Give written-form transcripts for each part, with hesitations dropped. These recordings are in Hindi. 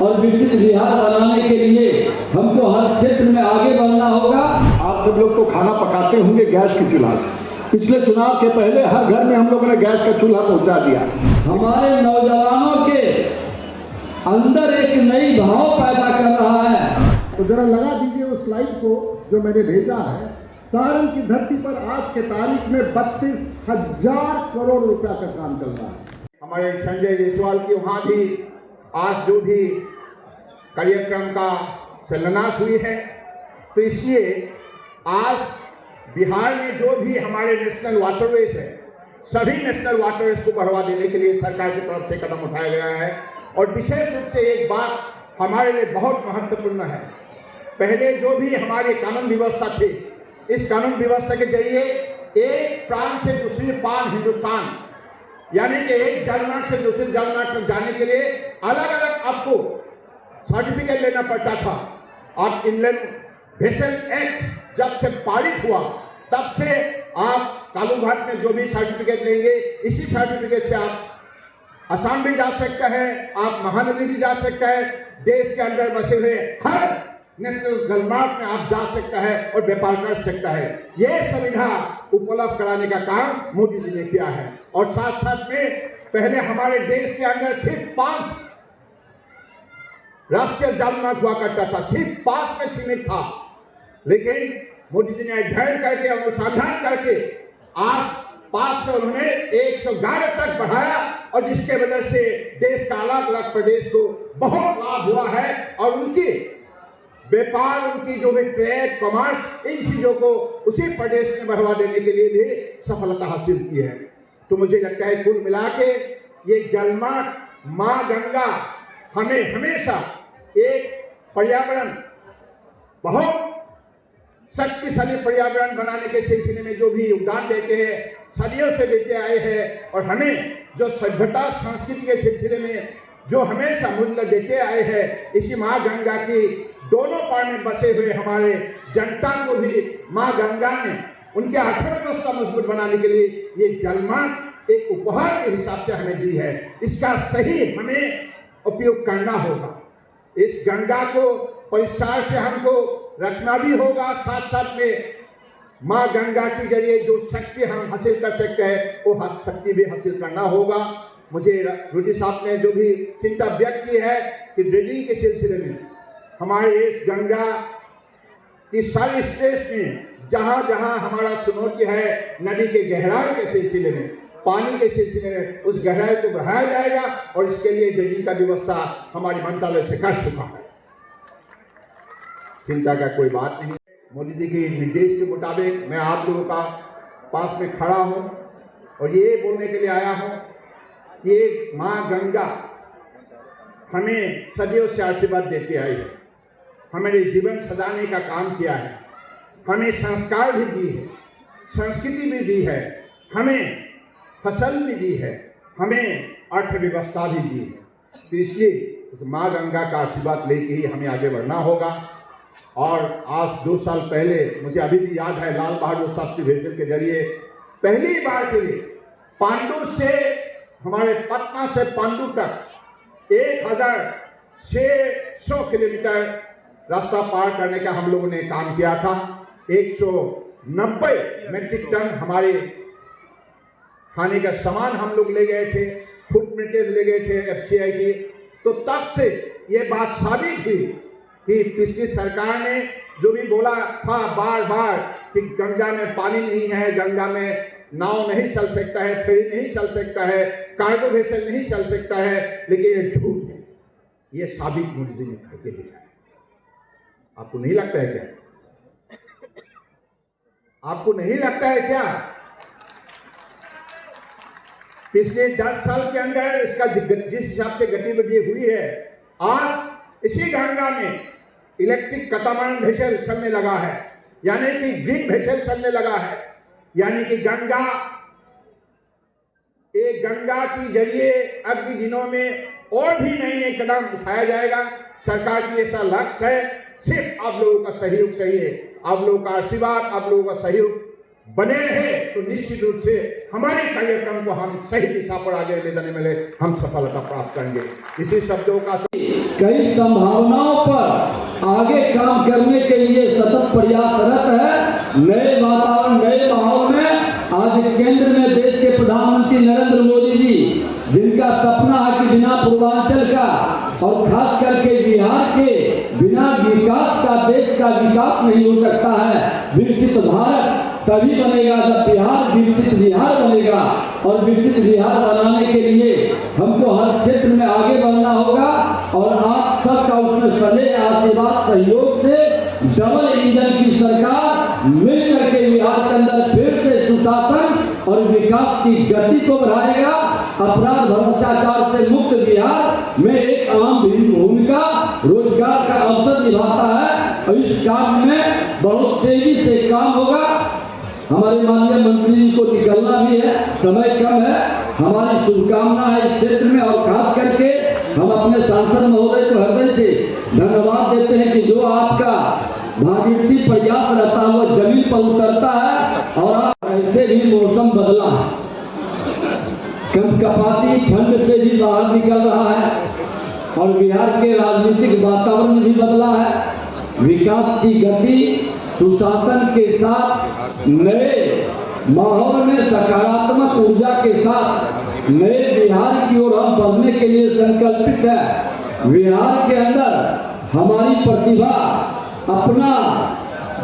और विकसित बिहार बनाने के लिए हमको हर क्षेत्र में आगे बढ़ना होगा। आप सब लोग तो खाना पकाते होंगे गैस के चूल्हा से। पिछले चुनाव के पहले हर घर में हम लोगों ने गैस का चूल्हा पहुंचा दिया। हमारे नौजवानों के अंदर एक नई भाव पैदा कर रहा है। तो जरा लगा दीजिए उस स्लाइड को जो मैंने भेजा है। सारण की धरती पर आज के तारीख में 32,000 करोड़ रुपया का काम चल रहा है। हमारे संजय जायसवाल की वहां भी आज जो भी कार्यक्रम का शिलान्यास हुई है, तो इसलिए आज बिहार में जो भी हमारे नेशनल वाटरवेज है, सभी नेशनल वाटरवेज को बढ़ावा देने के लिए सरकार की तरफ से कदम उठाया गया है। और विशेष रूप से एक बात हमारे लिए बहुत महत्वपूर्ण है। पहले जो भी हमारी कानून व्यवस्था थी, इस कानून व्यवस्था के जरिए एक प्रांत से दूसरी प्रांत हिंदुस्तान, यानी कि एक जलमार्ग से दूसरे जलमार्ग तक जाने के लिए अलग अलग आपको सर्टिफिकेट लेना पड़ता था। अब इनलैंड वेसल एक्ट जब से पारित हुआ, तब से आप कालूघाट में जो भी सर्टिफिकेट लेंगे, इसी सर्टिफिकेट से आप असम भी जा सकता है, आप महानदी भी जा सकता है, देश के अंदर बसे हुए हर नेशनल जलमार्ग में आप जा सकता है और व्यापार कर सकता है। यह सुविधा उपलब्ध कराने का काम मोदी जी ने किया है। और साथ साथ में पहले हमारे देश के अंदर सिर्फ 5 राष्ट्रीय जलमार्ग हुआ करता था, सिर्फ 5 में सीमित था। लेकिन मोदी जी ने अध्ययन करके, अनुसंधान करके आज 5 से उन्होंने 111 तक बढ़ाया, और जिसके वजह से देश का अलग अलग प्रदेश को बहुत लाभ हुआ है। और उनकी व्यापार, उनकी जो भी ट्रेड, कॉमर्स, इन चीजों को उसी प्रदेश में बढ़ावा देने के लिए भी सफलता हासिल की है। तो मुझे लगता है कुल मिला के ये जलमार्ग, मां गंगा हमें हमेशा एक पर्यावरण, बहुत शक्तिशाली पर्यावरण बनाने के सिलसिले में जो भी योगदान देते हैं, सदियों से देते आए हैं। और हमें जो सभ्यता संस्कृति के सिलसिले में जो हमेशा मूल्य देते आए हैं, इसी मां गंगा की दोनों पार में बसे हुए हमारे जनता को भी मां गंगा ने उनके अर्थव्यवस्था मजबूत बनाने के लिए ये जलमार्ग एक उपहार के हिसाब से हमें दी है। इसका सही हमें उपयोग करना होगा। इस गंगा को परिसार से हमको रखना भी होगा। साथ साथ में मां गंगा के जरिए जो शक्ति हम हासिल कर सकते हैं, वो शक्ति भी हासिल करना होगा। मुझे रोजी साहब ने जो भी चिंता व्यक्त की है कि ड्रेजिंग के सिलसिले में हमारे इस गंगा की सारी स्टेट में जहां जहां हमारा चुनौती है, नदी के गहराई के सिलसिले में, पानी के सिलसिले में, उस गहराई को बढ़ाया जाएगा। और इसके लिए ड्रेजिंग का व्यवस्था हमारी मंत्रालय से कर चुका है, चिंता का कोई बात नहीं। मोदी जी के निर्देश के मुताबिक मैं आप लोगों का पास में खड़ा हूं और ये बोलने के लिए आया हूं कि मां गंगा हमें सदियों से आशीर्वाद देती आई है, हमारे जीवन सजाने का काम किया है, हमें संस्कार भी दी है, संस्कृति भी दी है, हमें फसल भी दी है, हमें अर्थव्यवस्था भी दी है। तो इसलिए उस मां गंगा का आशीर्वाद लेके ही हमें आगे बढ़ना होगा। और आज 2 साल पहले, मुझे अभी भी याद है, लाल बहादुर शास्त्री भेषज के जरिए पहली बार के लिए पांडु से, हमारे पटना से पांडु तक 1600 किलोमीटर रास्ता पार करने का हम लोगों ने काम किया था। 190 मेट्रिक टन हमारे खाने का सामान हम लोग ले गए थे, फूड मटेरियल ले गए थे FCI की। तो तब से ये बात साबित हुई कि पिछली सरकार ने जो भी बोला था बार बार कि गंगा में पानी नहीं है, गंगा में नाव नहीं चल सकता है, फेरी नहीं चल सकता है, कार्गो वेसल नहीं चल सकता है, लेकिन ये झूठ है। ये साबित मोदी जी ने करके दिखाया। आपको नहीं लगता है क्या? आपको नहीं लगता है क्या? पिछले 10 साल के अंदर इसका जिस हिसाब से गतिविधि हुई है, आज इसी गंगा में इलेक्ट्रिक कतामारण वेसल चलने लगा है, यानी कि ग्रीन वेसल चलने लगा है। यानी कि गंगा, एक गंगा के जरिए अगले दिनों में और भी नए नए कदम उठाया जाएगा। सरकार की ऐसा लक्ष्य है, सिर्फ आप लोगों का सहयोग चाहिए, आप लोगों का आशीर्वाद, आप लोगों का सहयोग बने रहे तो निश्चित रूप से हमारे कार्यक्रम को हम सही दिशा पर आगे ले जाने में हम सफलता प्राप्त करेंगे। इसी शब्दों का कई संभावनाओं पर आगे काम करने के लिए सतत प्रयासरत है। नए वातावरण, नए माहौल में आज केंद्र में देश के प्रधानमंत्री नरेंद्र मोदी जी, जिनका सपना है कि बिना पूर्वांचल का और खास करके बिहार के बिना विकास का देश का विकास नहीं हो सकता है। विकसित भारत तभी बनेगा जब बिहार विकसित बिहार बनेगा, और विकसित बिहार बनाने के लिए हमको हर क्षेत्र में आगे बढ़ना होगा। और आप सबका उसमें स्नेह, आशीर्वाद, सहयोग से डबल इंजन की सरकार मिल करके बिहार के अंदर फिर से सुशासन और विकास की गति को बढ़ाएगा। अपराध भ्रष्टाचार से मुक्त बिहार में एक अहम भूमिका रोजगार का अवसर निभाता है, और इस काम में बहुत तेजी से काम होगा। हमारे माननीय मंत्री जी को निकलना भी है, समय कम है। हमारी शुभकामना है इस क्षेत्र में, और खास करके हम अपने सांसद महोदय को हृदय से धन्यवाद देते हैं कि जो आपका भागीरथी प्रयास रहता है वो जमीन पर उतरता है। और आप ऐसे भी मौसम बदला है, कपकपाती ठंड से भी बाहर निकल रहा है, और बिहार के राजनीतिक वातावरण भी बदला है। विकास की गति सुशासन के साथ, नए माहौल में सकारात्मक ऊर्जा के साथ नए बिहार की ओर हम बढ़ने के लिए संकल्पित है। बिहार के अंदर हमारी प्रतिभा अपना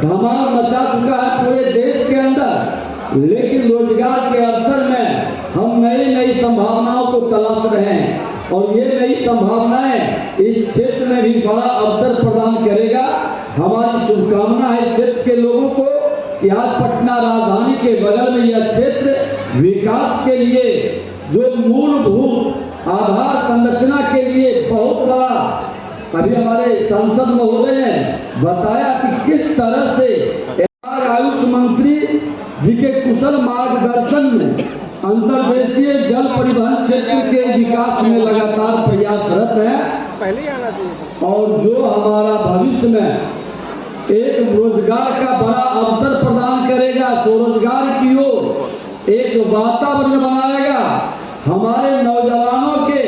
धमाल मचा चुका है पूरे देश के अंदर, लेकिन रोजगार के अवसर में हम नई नई संभावनाओं को तलाश रहे हैं, और ये नई संभावनाएं इस क्षेत्र में भी बड़ा अवसर प्रदान करेगा। हमारी शुभकामना है इस क्षेत्र के लोगों को कि आज पटना राजधानी के बगल में यह क्षेत्र विकास के लिए जो मूलभूत आधार संरचना के लिए बहुत बड़ा, अभी हमारे सांसद महोदय ने बताया कि किस तरह से आयुष मंत्री जी के कुशल मार्गदर्शन में अंतर्देशीय जल परिवहन क्षेत्र के विकास में लगातार प्रयासरत है। पहले ही आना चाहिए। और जो हमारा भविष्य में एक रोजगार का बड़ा अवसर प्रदान करेगा, स्वरोजगार की ओर एक वातावरण बनाएगा, हमारे नौजवानों के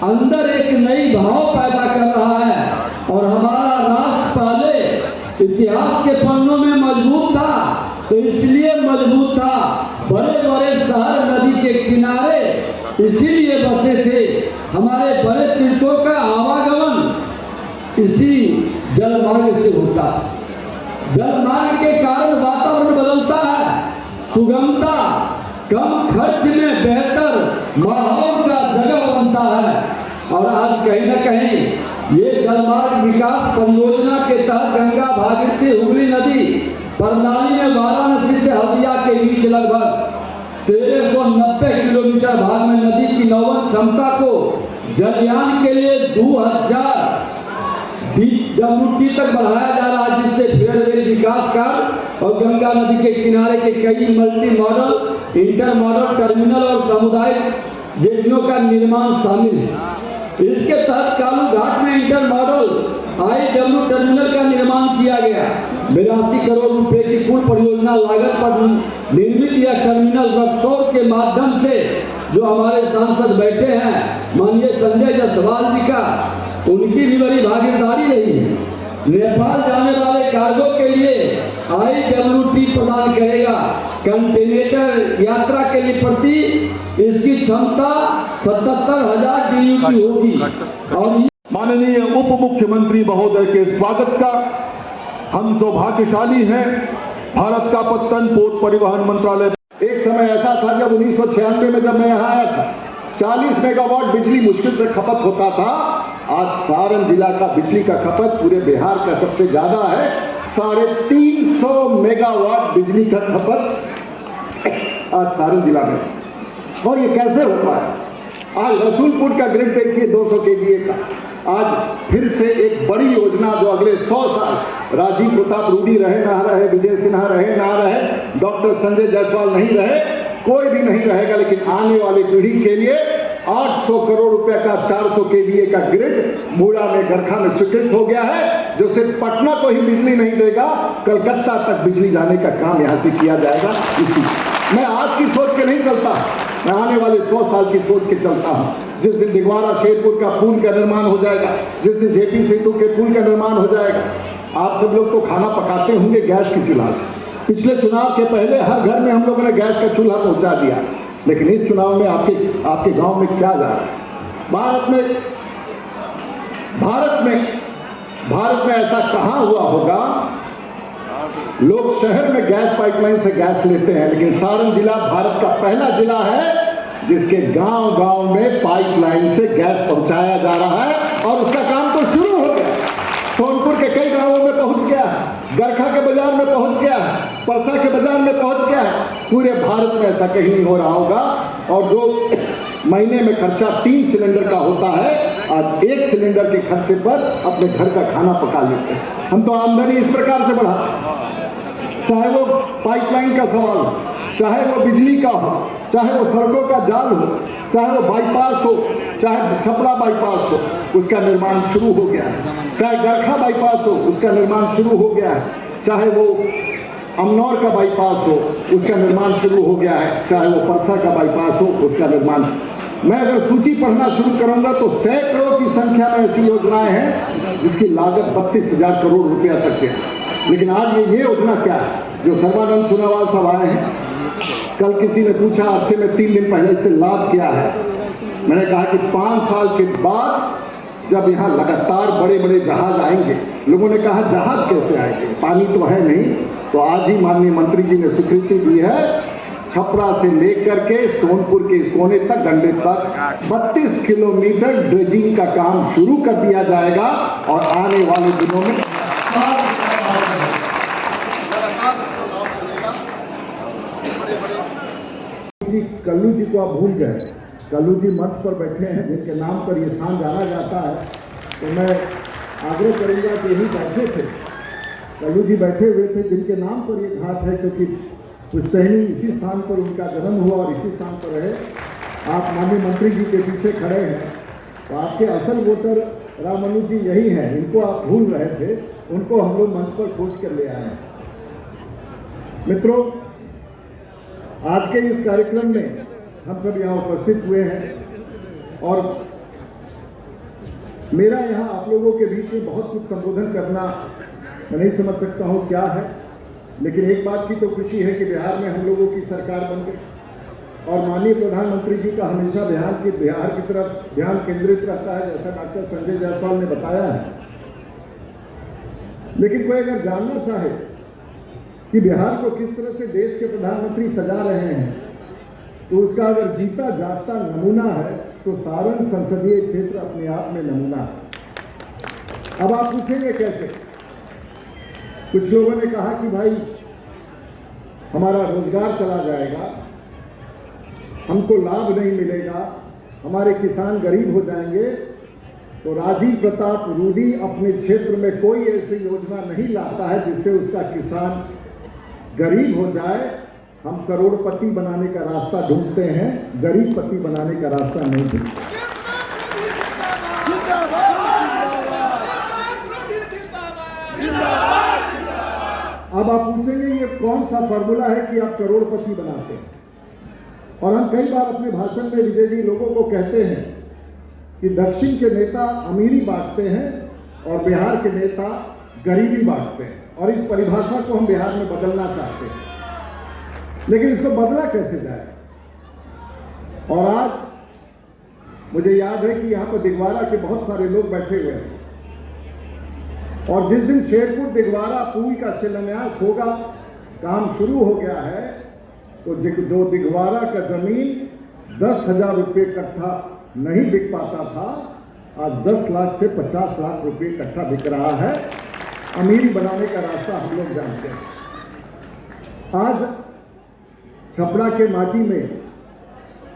अंदर एक नई भाव पैदा कर रहा है। और हमारा राष्ट्र पहले इतिहास के पन्नों में मजबूत था, तो इसलिए मजबूत था, बड़े बड़े शहर नदी के किनारे इसीलिए बसे थे। हमारे बड़े तीर्थों का आवागमन इसी जलमार्ग से होता है। जलमार्ग के कारण वातावरण बदलता है, सुगमता, कम खर्च में बेहतर माहौल का जगह बनता है। और आज कहीं न कहीं ये जलमार्ग विकास परियोजना के तहत गंगा, भागीरथी, हुगली नदी प्रणाली में वाराणसी से हल्दिया के बीच लगभग 1390 किलोमीटर भाग में नदी की नौवहन क्षमता को जलयान के लिए 2000 DWT तक बढ़ाया जा रहा है, जिससे फेयरवेल विकास कार्य और गंगा नदी के किनारे के कई multi modal, inter modal terminal और सामुदायिक योजनाओं का निर्माण शामिल है। इसके तहत कालू घाट में इंटर मॉडल IW टर्मिनल का निर्माण किया गया। 82 करोड़ रुपए की कुल परियोजना लागत पर निर्मित यह टर्मिनल रक्सौल के माध्यम से, जो हमारे सांसद बैठे हैं माननीय संजय जायसवाल जी का, उनकी भी बड़ी भागीदारी रही है। नेपाल जाने वाले कार्गो के लिए IWT प्रदान करेगा। कंटेनर यात्रा के लिए प्रति इसकी क्षमता 77,000 TEU होगी। और माननीय उप मुख्यमंत्री महोदय के स्वागत का हम सौभाग्यशाली हैं। भारत का पत्तन पोत परिवहन मंत्रालय। एक समय ऐसा था जब 1996 में जब मैं यहाँ आया था, 40 मेगावाट बिजली मुश्किल से खपत होता था। आज सारण जिला का बिजली का खपत पूरे बिहार का सबसे ज्यादा है। 350 मेगावाट बिजली का खपत आज सारण जिला में। और ये कैसे हो पाया? आज रसूलपुर का ग्रिड देखिए 200 KVA का। आज फिर से एक बड़ी योजना जो अगले 100 साल राजीव प्रताप रूडी रहे ना रहे, विजय सिन्हा रहे ना रहे, डॉक्टर संजय जायसवाल नहीं रहे, कोई भी नहीं रहेगा, लेकिन आने वाली पीढ़ी के लिए 800 करोड़ रुपए का 400 केवीए का ग्रिड मूड़ा में गरखा में स्वीकृत हो गया है, जो सिर्फ पटना को ही बिजली नहीं देगा, कलकत्ता तक बिजली जाने का काम यहां से किया जाएगा। इसी मैं आज की सोच के नहीं चलता, मैं आने वाले 100 साल की सोच के चलता हूं। जिस दिन दिगवारा शेरपुर का पुल का निर्माण हो जाएगा, जिस दिन जेपी सेतु के पुल का निर्माण हो जाएगा, आप सब लोग तो खाना पकाते होंगे गैस की चूल्हा से। पिछले चुनाव के पहले हर घर में हम लोगों ने गैस का चूल्हा पहुंचा दिया, लेकिन इस चुनाव में आपके गांव में क्या जा रहा है? भारत में ऐसा कहां हुआ होगा? लोग शहर में गैस पाइपलाइन से गैस लेते हैं, लेकिन सारण जिला भारत का पहला जिला है जिसके गांव-गांव में पाइपलाइन से गैस पहुंचाया जा रहा है, और उसका काम तो शुरू हो गया। सोनपुर के कई गांवों में पहुंच गया है, गरखा के बाजार में पहुंच गया है, परसा के बाजार में पहुंच गया है। पूरे भारत में ऐसा कहीं नहीं हो रहा होगा। और जो महीने में खर्चा 3 सिलेंडर का होता है, आज 1 सिलेंडर के खर्चे पर अपने घर का खाना पका लेते हैं। हम तो आमदनी इस प्रकार से बढ़ाते हैं, चाहे वो पाइपलाइन का सवाल हो, चाहे वो बिजली का हो, चाहे वो सड़कों का जाल हो, चाहे वो बाईपास हो, चाहे छपरा बाईपास हो, उसका निर्माण शुरू हो गया है, चाहे गरखा बाईपास हो, उसका निर्माण शुरू हो गया है, चाहे वो अमनौर का बाईपास हो, उसका निर्माण शुरू हो गया है, चाहे वो परसा का बाईपास हो, उसका निर्माण। मैं अगर सूची पढ़ना शुरू करूंगा तो सैकड़ों की संख्या में ऐसी योजनाएं हैं जिसकी लागत 32,000 करोड़ रुपया तक है। लेकिन आज ये योजना क्या है जो सर्बानंद सोनोवाल साहब आए हैं? कल किसी ने पूछा, आज से मैं 3 दिन पहले इससे लाभ क्या है? मैंने कहा कि 5 साल के बाद जब यहाँ लगातार बड़े बड़े जहाज आएंगे, लोगों ने कहा जहाज कैसे आएंगे, पानी तो है नहीं, तो आज ही माननीय मंत्री जी ने स्वीकृति दी है, छपरा से लेकर के सोनपुर के सोने तक, गंडे तक 32 किलोमीटर ड्रेजिंग का काम शुरू कर दिया जाएगा। और आने वाले दिनों में कल्लू जी को आप भूल गए। कल्लू जी मंच पर बैठे हैं, जिनके नाम पर ये स्थान जाना जाता है, तो मैं आग्रह करूंगा कि यही बैठे थे, कल्लू जी बैठे हुए थे जिनके नाम पर ये घाट है, क्योंकि पुश्तैनी इसी स्थान पर उनका जन्म हुआ और इसी स्थान पर रहे। आप माननीय मंत्री जी के पीछे खड़े हैं, तो आपके असल वोटर रामानुज जी यही हैं, इनको आप भूल रहे थे, उनको हम लोग मंच पर खोज कर ले आए हैं। मित्रों, आज के इस कार्यक्रम में हम सब यहाँ उपस्थित हुए हैं और मेरा यहाँ आप लोगों के बीच में बहुत कुछ संबोधन करना मैं नहीं समझ सकता हूँ क्या है, लेकिन एक बात की तो खुशी है कि बिहार में हम लोगों की सरकार बन गई और माननीय प्रधानमंत्री जी का हमेशा बिहार की तरफ ध्यान केंद्रित रहता है, जैसा डॉक्टर संजय जायसवाल ने बताया है। लेकिन कोई अगर जानना चाहे कि बिहार को किस तरह से देश के प्रधानमंत्री सजा रहे हैं, तो उसका अगर जीता जागता नमूना है तो सारण संसदीय क्षेत्र अपने आप में नमूना है। अब आप पूछेंगे कैसे? कुछ लोगों ने कहा कि भाई हमारा रोजगार चला जाएगा, हमको लाभ नहीं मिलेगा, हमारे किसान गरीब हो जाएंगे। तो राजीव प्रताप रूडी अपने क्षेत्र में कोई ऐसी योजना नहीं लाता है जिससे उसका किसान गरीब हो जाए। हम करोड़पति बनाने का रास्ता ढूंढते हैं, गरीबपति बनाने का रास्ता नहीं ढूंढते। अब आप पूछेंगे ये कौन सा फॉर्मूला है कि आप करोड़पति बनाते हैं? और हम कई बार अपने भाषण में विजय जी लोगों को कहते हैं कि दक्षिण के नेता अमीरी बांटते हैं और बिहार के नेता गरीबी बांटते हैं, और इस परिभाषा को हम बिहार में बदलना चाहते हैं, लेकिन इसको बदला कैसे जाए? और आज मुझे याद है कि यहाँ पर दिगवारा के बहुत सारे लोग बैठे हुए हैं, और जिस दिन शेरपुर दिगवारा पुल का शिलान्यास होगा, काम शुरू हो गया है, तो जो दिगवारा का जमीन 10,000 रुपये कट्ठा नहीं बिक पाता था, आज 10 लाख से 50 लाख रुपये कट्ठा बिक रहा है। अमीरी बनाने का रास्ता हम लोग जानते हैं। आज छपरा के माटी में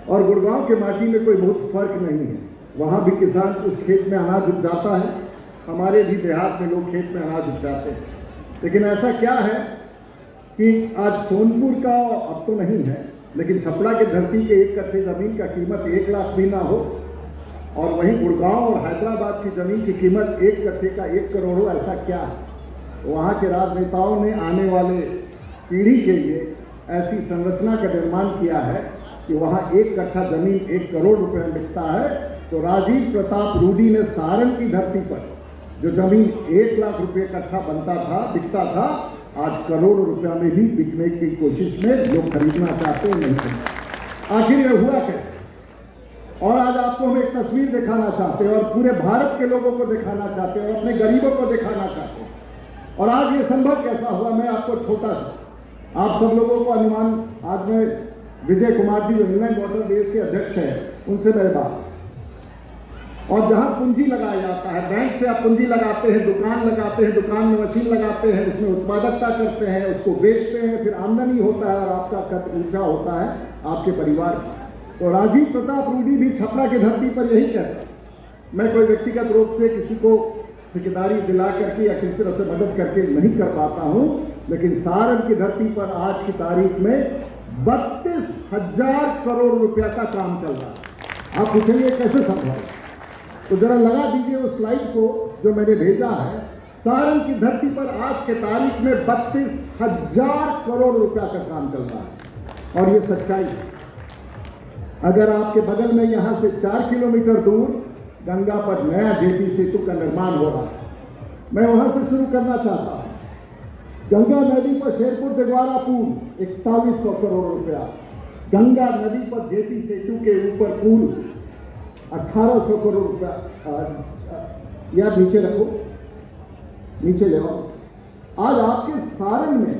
और गुड़गांव के माटी में कोई बहुत फर्क नहीं है, वहाँ भी किसान उस खेत में अनाज उपजाता है, हमारे भी देहात में लोग खेत में अनाज उपजाते हैं। लेकिन ऐसा क्या है कि आज सोनपुर का, अब तो नहीं है, लेकिन छपरा की धरती के 1 कट्ठे जमीन का कीमत 1 लाख भी ना हो, और वहीं गुड़गांव और हैदराबाद की जमीन की कीमत 1 कट्ठे का 1 करोड़ हो, ऐसा क्या है? वहाँ के राजनेताओं ने आने वाले पीढ़ी के लिए ऐसी संरचना का निर्माण किया है कि वहाँ 1 कट्ठा जमीन 1 करोड़ रुपए में बिकता है। तो राजीव प्रताप रूडी ने सारण की धरती पर जो जमीन 1 लाख रुपए कट्ठा बनता था, बिकता था, आज करोड़ों रुपया में भी बिकने की कोशिश में लोग खरीदना चाहते हैं, नहीं खरीदते। आखिर ये हुआ कैसे? और आज आपको हम एक तस्वीर दिखाना चाहते हैं और पूरे भारत के लोगों को दिखाना चाहते हैं और अपने गरीबों को दिखाना चाहते हैं। और आज ये संभव कैसा हुआ, मैं आपको छोटा सा, आप सब लोगों को अनुमान, आज मैं विजय कुमार जी जो इंग्लैंड वाटर देश के अध्यक्ष हैं, उनसे मेरे बात, और जहां पूंजी लगाया जाता है, बैंक से आप पूंजी लगाते हैं, दुकान लगाते हैं, दुकान में मशीन लगाते हैं, उसमें उत्पादकता करते हैं, उसको बेचते हैं, फिर आमदनी होता है और आपका कद ऊंचा होता है आपके परिवार का। तो राजीव प्रताप रूडी भी छपरा की धरती पर यही कहते हैं। मैं कोई व्यक्तिगत रूप से किसी को ठेकेदारी दिला करके या किसी तरह से मदद करके नहीं कर पाता हूं, लेकिन सारण की धरती पर आज की तारीख में 32,000 करोड़ रुपया का काम चल रहा है। आप पूछेंगे कैसे संभव है? तो जरा लगा दीजिए उस स्लाइड को जो मैंने भेजा है। सारण की धरती पर आज के तारीख में 32,000 करोड़ रुपया का काम चल रहा है, और ये सच्चाई है। अगर आपके बगल में यहां से 4 किलोमीटर दूर गंगा पर नया जेपी सेतु का निर्माण हो रहा है, मैं वहां से शुरू करना चाहता हूं। गंगा नदी पर शेरपुर दिगवारा पुल 4100 करोड़ रुपया, गंगा नदी पर जेपी सेतु के ऊपर पुल 1800 करोड़ रुपया। या नीचे रखो, नीचे ले आओ। आज आपके सारण में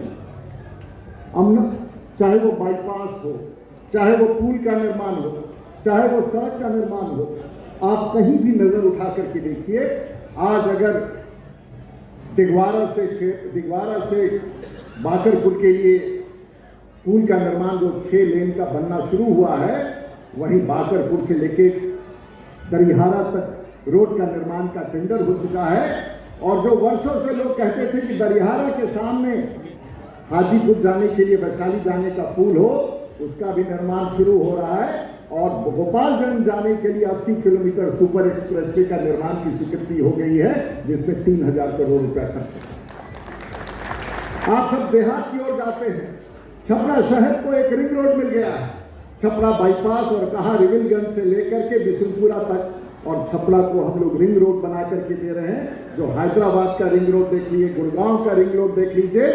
चाहे वो बाईपास हो, चाहे वो पुल का निर्माण हो, चाहे वो सड़क का निर्माण हो, आप कहीं भी नजर उठा करके देखिए। आज अगर दिगवारा से बाकरपुर के लिए पुल का निर्माण जो 6 लेन का बनना शुरू हुआ है, वहीं बाकरपुर से लेके दरिहारा तक रोड का निर्माण का टेंडर हो चुका है। और जो वर्षों से लोग कहते थे कि दरिहारा के सामने हाजीपुर जाने के लिए वैशाली जाने का पुल हो, उसका भी निर्माण शुरू हो रहा है। और गोपालगंज जाने के लिए 80 किलोमीटर सुपर एक्सप्रेसवे का निर्माण की स्वीकृति हो गई है, जिसमें 3,000 करोड़ रुपया खर्च है। आप सब देहात की ओर जाते हैं, छपरा शहर को एक रिंग रोड मिल गया है, छपरा बाईपास, और कहा रिविलगंज से लेकर के बिशुनपुरा तक, और छपरा को हम लोग रिंग रोड बना करके दे रहे हैं। जो हैदराबाद का रिंग रोड देख लीजिए, गुड़गांव का रिंग रोड देख लीजिए,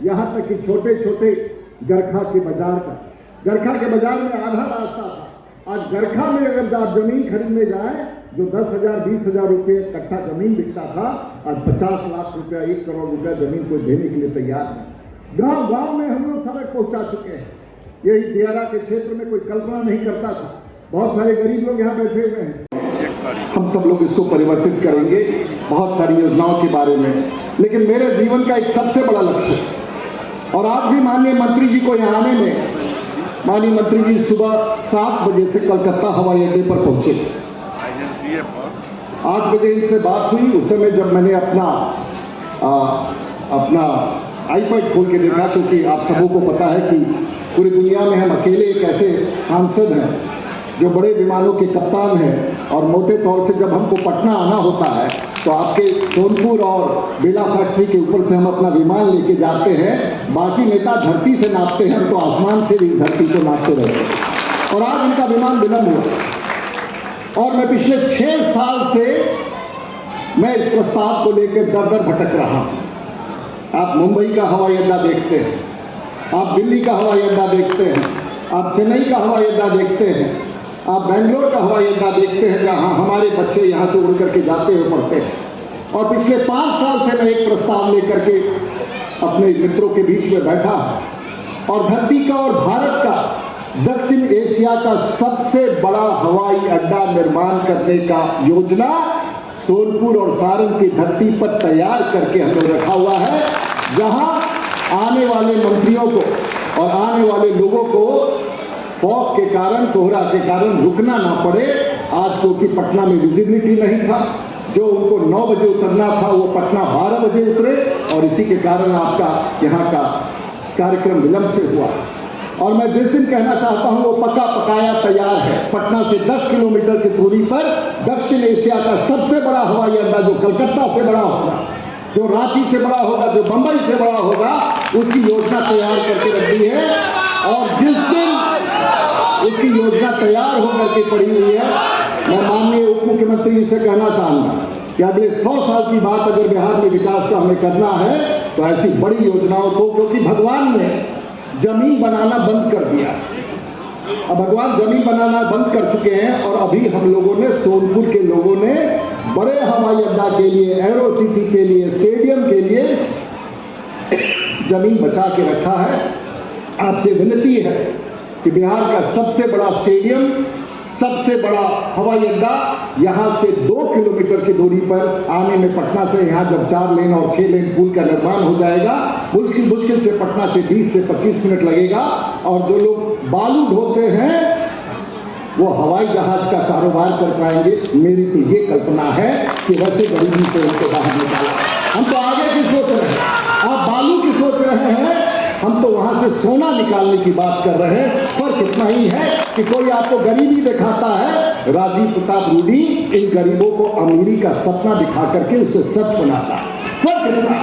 यहां तक कि छोटे छोटे गरखा के बाजार में आधा रास्ता था। आज गरखा में अगर आप जमीन खरीदने जाएं, जो 10,000 20,000 रुपये कट्ठा जमीन बिकता था, आज 50 लाख रुपया 1 करोड़ रुपया जमीन को देने के लिए तैयार है। गांव गांव में हम लोग सड़क पहुंचा चुके हैं। यही दियारा के क्षेत्र में कोई कल्पना नहीं करता था। बहुत सारे गरीब लोग यहाँ बैठे हुए हैं। हम सब लोग इसको परिवर्तित करेंगे बहुत सारी योजनाओं के बारे में, लेकिन मेरे जीवन का एक सबसे बड़ा लक्ष्य है, और आज भी माननीय मंत्री जी को यहाँ आने में, माननीय मंत्री जी सुबह 7 बजे से कलकत्ता हवाई अड्डे पर पहुंचे। 8 बजे इनसे बात हुई। उस समय जब मैंने अपना आईपैड खोल के देखा, क्योंकि आप सबों को पता है कि पूरी दुनिया में हम अकेले एक ऐसे सांसद हैं जो बड़े विमानों के कप्तान हैं, और मोटे तौर से जब हमको पटना आना होता है तो आपके सोनपुर और बेला फैक्ट्री के ऊपर से हम अपना विमान लेके जाते हैं। बाकी नेता धरती से नापते हैं, हम तो आसमान से भी धरती को नापते रहते हैं। और आज उनका विमान विलंब हुआ, और मैं पिछले 6 साल से मैं इस प्रस्ताव को लेकर दर भटक रहा हूं। आप मुंबई का हवाई अड्डा देखते हैं, आप दिल्ली का हवाई अड्डा देखते हैं, आप चेन्नई का हवाई अड्डा देखते हैं, आप बेंगलोर का हवाई अड्डा देखते हैं, जहां हमारे बच्चे यहां से उड़ करके जाते हुए पढ़ते हैं। और पिछले 5 साल से मैं एक प्रस्ताव लेकर के अपने मित्रों के बीच में बैठा, और धरती का और भारत का दक्षिण एशिया का सबसे बड़ा हवाई अड्डा निर्माण करने का योजना सोनपुर और सारण की धरती पर तैयार करके हम लोग रखा हुआ है, जहां आने वाले मंत्रियों को और आने वाले लोगों को फॉग के कारण, कोहरा के कारण रुकना ना पड़े। आज क्योंकि पटना में विजिबिलिटी नहीं था, जो उनको 9 बजे उतरना था वो पटना 12 बजे उतरे, और इसी के कारण आपका यहाँ का कार्यक्रम विलंब से हुआ। और मैं जिस दिन कहना चाहता हूं वो पका पकाया तैयार है। पटना से 10 किलोमीटर की दूरी पर दक्षिण एशिया का सबसे बड़ा हवाई अड्डा, जो कलकत्ता से बड़ा होगा, जो रांची से बड़ा होगा, जो बंबई से बड़ा होगा, उसकी योजना तैयार करके रख दी है। और जिस दिन उसकी योजना तैयार होकर के पड़ी हुई है, मैं माननीय उप मुख्यमंत्री से कहना चाहूंगा कि अगले 100 साल की बात अगर बिहार में विकास का हमें करना है तो ऐसी बड़ी योजनाओं को, क्योंकि भगवान ने जमीन बनाना बंद कर दिया। अब भगवान जमीन बनाना बंद कर चुके हैं और अभी हम लोगों ने, सोनपुर के लोगों ने बड़े हवाई अड्डा के लिए, एरो सिटी के लिए, स्टेडियम के लिए जमीन बचा के रखा है। आपसे विनती है कि बिहार का सबसे बड़ा स्टेडियम, सबसे बड़ा हवाई अड्डा यहां से 2 किलोमीटर की दूरी पर आने में, पटना से यहां जब 4 लेन और 6 लेन पुल का निर्माण हो जाएगा, मुश्किल से पटना से 20 से 25 मिनट लगेगा। और जो लोग बालू ढोते हैं वो हवाई जहाज का कारोबार कर पाएंगे। मेरी तो ये कल्पना है कि वैसे गरीबी से उनको बाहर निकाला। हम तो आगे की सोच रहे हैं, आप बालू की सोच रहे हैं, हम तो वहां से सोना निकालने की बात कर रहे हैं। फर्क इतना ही है कि कोई आपको गरीबी दिखाता है, राजीव प्रताप रूडी इन गरीबों को अमीरी का सपना दिखा करके उसे सच बनाता है। फर्क इतना,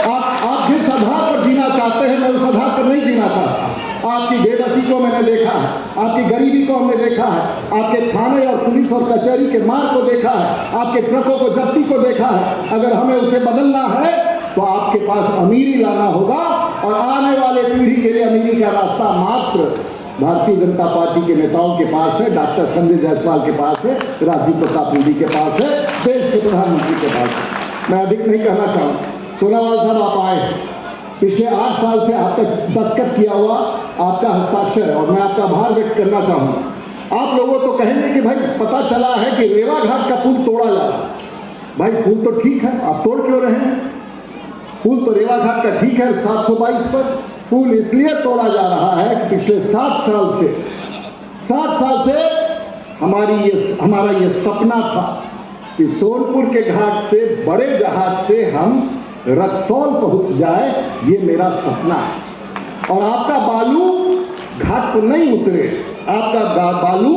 आप जिस आधार पर जीना चाहते हैं मैं उस आधार पर नहीं जीना चाहता। आपकी बेबसी को मैंने देखा है, आपकी गरीबी को हमने देखा है, आपके थाने और पुलिस और कचहरी के मार को देखा है, आपके ट्रकों को जब्ती को देखा है। अगर हमें उसे बदलना है तो आपके पास अमीरी लाना होगा, और आने वाले पीढ़ी के लिए अमीरी का रास्ता मात्र भारतीय जनता पार्टी के नेताओं के पास है, डॉक्टर संजय जायसवाल के पास है, राजीव प्रताप रूडी के पास है, देश के प्रधानमंत्री के पास है। मैं अधिक नहीं कहना चाहूँ। सोनावाल साहब आप आए, पिछले 8 साल से आप तक दस्तखत किया हुआ आपका हस्ताक्षर है और मैं आपका आभार व्यक्त करना चाहूंगा। आप लोगों तो कहेंगे कि भाई पता चला है कि रेवा घाट का पुल तोड़ा जा रहा है। भाई पुल तो ठीक है, आप तोड़ क्यों रहे हैं? पुल तो रेवा घाट का ठीक है 722 पर। पुल इसलिए तोड़ा जा रहा है कि पिछले 7 साल से हमारा ये सपना था कि सोनपुर के घाट से, बड़े जहाज से हम रक्सौल पहुंच जाए। ये मेरा सपना है। और आपका बालू घाट पर नहीं उतरे, आपका बालू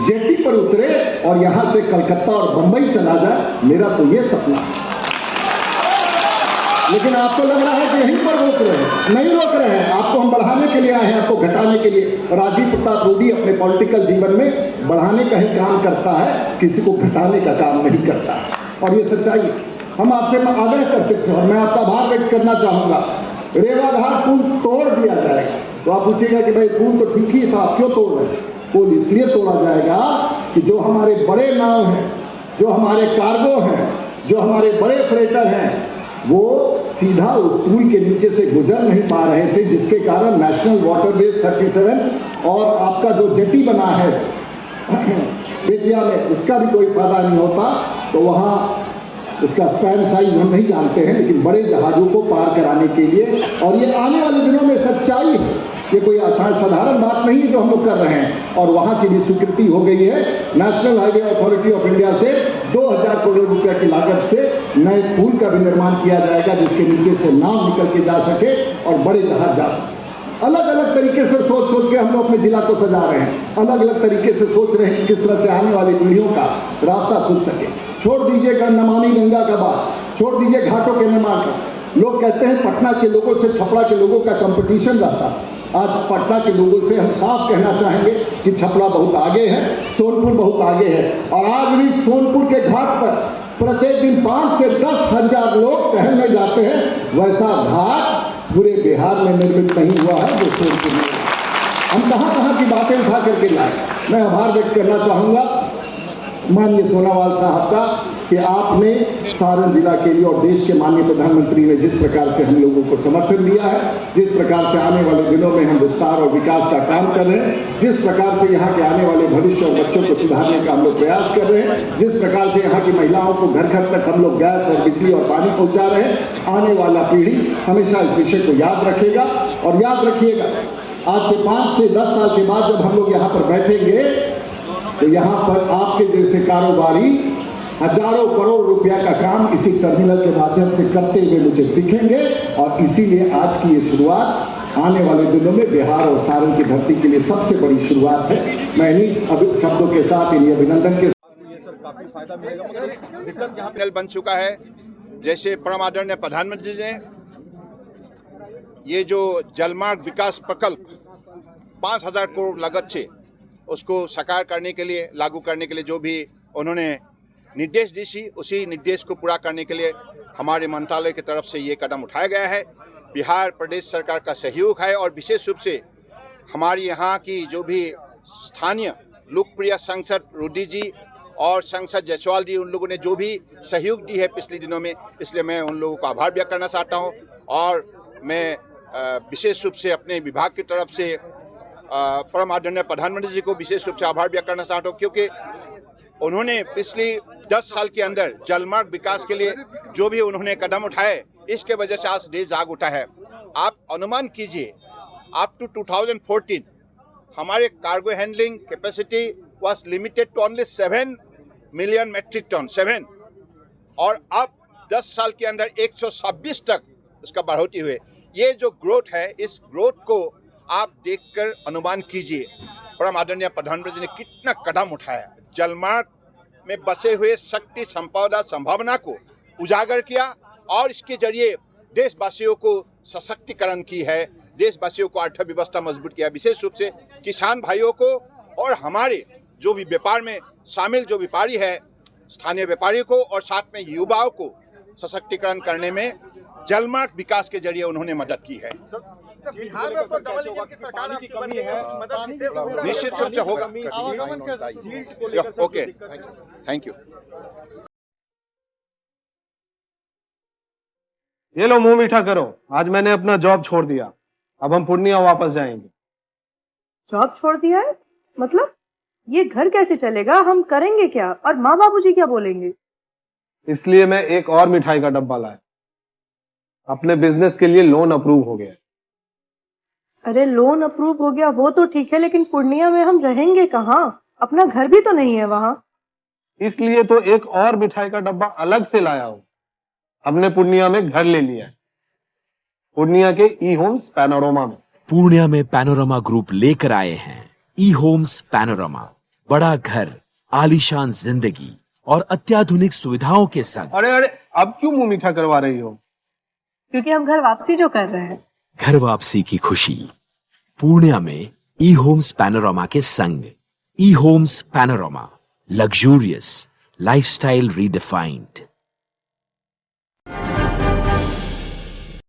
जेटी पर उतरे और यहां से कलकत्ता और बंबई चला जाए। मेरा तो ये सपना है। लेकिन आपको लग रहा है कि यहीं पर रोक रहे हैं। नहीं रोक रहे हैं, आपको हम बढ़ाने के लिए आए हैं, आपको घटाने के लिए। राजीव प्रताप रूडी अपने पॉलिटिकल जीवन में बढ़ाने का ही काम करता है, किसी को घटाने का काम नहीं करता। और ये सच्चाई है। हम आपसे आग्रह करते थे और मैं आपका आभार व्यक्त करना चाहूंगा। रेवा घाट पुल तोड़ दिया जाएगा तो आप पूछेगा कि भाई पुल तो ठीक ही था, आप क्यों तोड़ रहे हैं? पुल इसलिए तोड़ा जाएगा कि जो हमारे बड़े नाव हैं, जो हमारे कार्गो हैं, जो हमारे बड़े फ्रेटर हैं, वो सीधा उस पुल के नीचे से गुजर नहीं पा रहे थे, जिसके कारण नेशनल वाटरवेज 37 और आपका जो जेटी बना है बेतिया में, उसका भी कोई फायदा नहीं होता। तो वहां उसका स्पैन साइज हम नहीं जानते हैं, लेकिन बड़े जहाजों को पार कराने के लिए, और ये आने वाले दिनों में सच्चाई है, ये कोई साधारण बात नहीं है जो हम लोग कर रहे हैं। और वहां की भी स्वीकृति हो गई है। National highway authority of India से 2000 करोड़ रुपए की लागत से नए पुल का भी निर्माण किया जाएगा, जिसके नीचे से नाव निकल के जा सके और बड़े जहाज जा सके। अलग अलग तरीके से सोच के हम लोग अपने जिला को सजा रहे हैं। अलग अलग तरीके से सोच रहे हैं किस तरह से आने वाली पीढ़ियों का रास्ता खुल सके। छोड़ दीजिए नमामि गंगा का बात, छोड़ दीजिए घाटों के निर्माण का। लोग कहते हैं पटना के लोगों से छपरा के लोगों का कंपटीशन रहता है। आज पटना के लोगों से हम साफ कहना चाहेंगे कि छपरा बहुत आगे है, सोनपुर बहुत आगे है। और आज भी सोनपुर के घाट पर प्रत्येक दिन 5 से 10 हजार लोग टहलने जाते हैं। वैसा घाट पूरे बिहार में निर्मित नहीं हुआ है जो सोनपुर में। हम कहां की बातें उठा करके लाए। मैं आभार व्यक्त करना चाहूंगा माननीय सोनावाल साहब का कि आपने सारण जिला के लिए और देश के माननीय प्रधानमंत्री ने जिस प्रकार से हम लोगों को समर्थन दिया है, जिस प्रकार से आने वाले दिनों में हम विस्तार और विकास का काम कर रहे हैं, जिस प्रकार से यहाँ के आने वाले भविष्य और बच्चों को सुधारने का हम लोग प्रयास कर रहे हैं, जिस प्रकार से यहाँ की महिलाओं को घर घर तक हम लोग गैस और बिजली और पानी पहुँचा रहे हैं, आने वाला पीढ़ी हमेशा इस विषय को याद रखेगा। और याद रखिएगा, आज से 5 से 10 साल के बाद जब हम लोग यहाँ पर बैठेंगे तो यहाँ पर आपके जैसे कारोबारी हजारों करोड़ रुपया का काम इसी टर्मिनल के माध्यम से करते हुए मुझे दिखेंगे। और इसीलिए आज की ये शुरुआत आने वाले दिनों में बिहार और सारण की धरती के लिए सबसे बड़ी शुरुआत है। मैं इन्हीं शब्दों के साथ, इन्हीं अभिनंदन के टनल बन चुका है। जैसे परम आदरणीय प्रधानमंत्री जी ने ये जो जलमार्ग विकास प्रकल्प 5,000 करोड़ लागत से उसको साकार करने के लिए, लागू करने के लिए जो भी उन्होंने निर्देश दी थी, उसी निर्देश को पूरा करने के लिए हमारे मंत्रालय की तरफ से ये कदम उठाया गया है। बिहार प्रदेश सरकार का सहयोग है और विशेष रूप से हमारी यहाँ की जो भी स्थानीय लोकप्रिय सांसद रुडी जी और सांसद जायसवाल जी, उन लोगों ने जो भी सहयोग दी है पिछले दिनों में, इसलिए मैं उन लोगों का आभार व्यक्त करना चाहता हूँ। और मैं विशेष रूप से अपने विभाग की तरफ से परम आदरणीय प्रधानमंत्री जी को विशेष रूप से आभार व्यक्त करना चाहता हूँ, क्योंकि उन्होंने पिछली 10 साल के अंदर जलमार्ग विकास के लिए जो भी उन्होंने कदम उठाए, इसके वजह से आज देश जाग उठा है। आप अनुमान कीजिए, अप टू 2014 हमारे cargo handling capacity was limited to only 7 million metric ton, 7, और अब 10 साल के अंदर 126 तक उसका बढ़ोतरी हुए। ये जो ग्रोथ है, इस ग्रोथ को आप देखकर अनुमान कीजिए परम आदरणीय प्रधानमंत्री ने कितना कदम उठाया। जलमार्ग में बसे हुए शक्ति, संपदा, संभावना को उजागर किया और इसके जरिए देशवासियों को सशक्तिकरण की है, देशवासियों को अर्थव्यवस्था मजबूत किया। विशेष रूप से किसान भाइयों को और हमारे जो भी व्यापार में शामिल जो व्यापारी है, स्थानीय व्यापारी को और साथ में युवाओं को सशक्तिकरण करने में जलमार्ग विकास के जरिए उन्होंने मदद की है। बिहार में तो डबल इंजन की सरकार की कमी है, मदद निश्चित रूप से होगा। Okay, thank you. ये लो मुंह मीठा करो, आज मैंने अपना जॉब छोड़ दिया, अब हम पूर्णिया वापस जाएंगे। जॉब छोड़ दिया है? मतलब ये घर कैसे चलेगा? हम करेंगे क्या? और माँ बाबूजी क्या बोलेंगे? इसलिए मैं एक और मिठाई का डब्बा लाया। अपने बिजनेस के लिए लोन अप्रूव हो गया। अरे लोन अप्रूव हो गया वो तो ठीक है, लेकिन पूर्णिया में हम रहेंगे कहाँ? अपना घर भी तो नहीं है वहाँ। इसलिए तो एक और मिठाई का डब्बा अलग से लाया हूँ। हमने पूर्णिया में घर ले लिया है, पूर्णिया के ई होम्स पैनोरमा में। पूर्णिया में पैनोरमा ग्रुप लेकर आए हैं ई होम्स पैनोरमा। बड़ा घर, आलीशान जिंदगी और अत्याधुनिक सुविधाओं के संग। अरे अब क्यों मुंह मीठा करवा रही हो? क्योंकि हम घर वापसी जो कर रहे हैं। घर वापसी की खुशी पूर्णिया में ई होम्स पैनोरमा के संग। ई homes panorama, luxurious lifestyle redefined.